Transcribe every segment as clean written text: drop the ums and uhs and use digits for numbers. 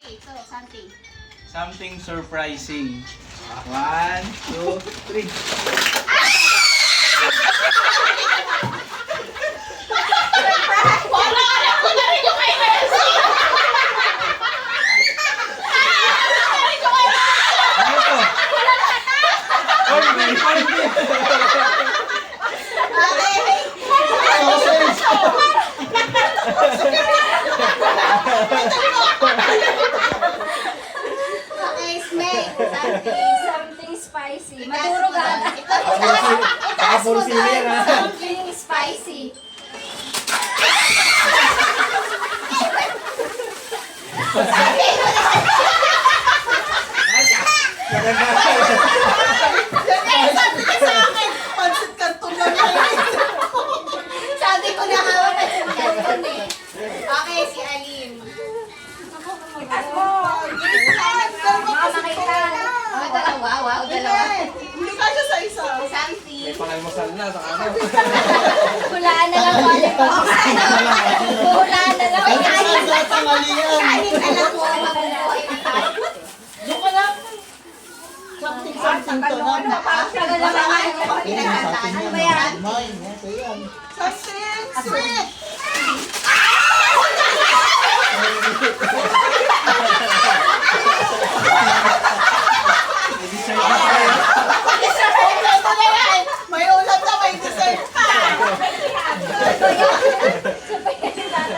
Okay, so something. Something surprising. 1, 2, 3. Ano to? Oy, may hindi. Okay, snake. Something spicy. Maduro ka. Itaas mo doon. Something spicy. Sabi ko na nga, pansit canton eh. Okay, si Alim. Baka makita. Oh, dalawa. Wow, dalawa. Hindi ka siya sa isa. Something. May pangalmasal na sa kanan. Hulaan na lang ko. Hulaan na lang. Kainin na lang po. Doon ka lang. Something to lang. Tagal na lang ako pinagkataan. Ano ba yan? Something sweet. May ulam na, may dessert pa.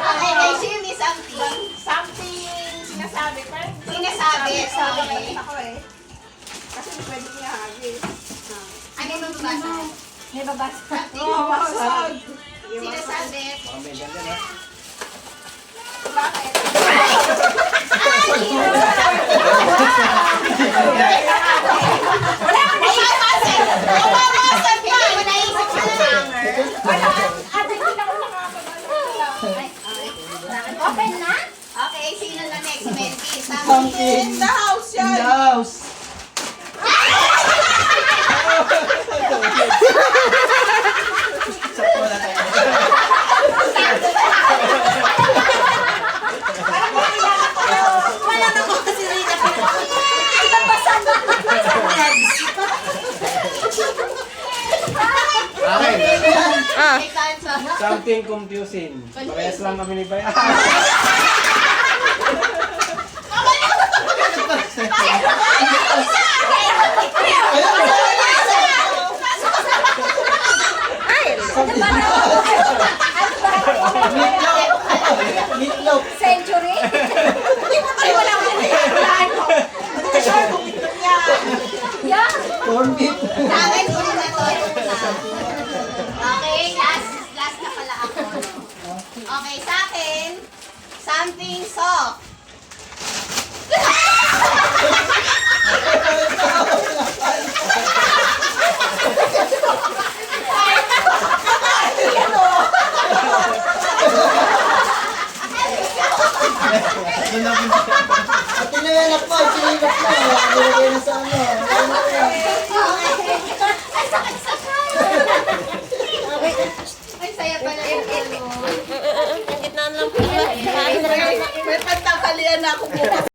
Okay, kay Shimmy, something. Something sinasabi pa. Sinasabi. Okay. Ako eh. Kasi hindi pwede kinahagi. Ano yung mababasa? May babasa. Oo, masasag. Sinasabi. Baka may ganyan ha. Bakit? Wala ka naisip. Mababasa ka. Hindi mo naisip sa hanger. Ate, hindi na ako nakakabalo. Open na? Okay, sino na next? Melky. Something in the house In the yan. house. Sakto na tayo. Wala na ko kasi rin na pinabasa na. Okay. May kansa. Something confusing. Parehas lang kami ni Bayan. Meatloaf. Century? Ay, wala ko yan. Hindi ka sure kung ito niya. Yeah. Corn beef. Sa akin, ulo na to. Okay, last na pala ako. Okay, sa akin, something soft.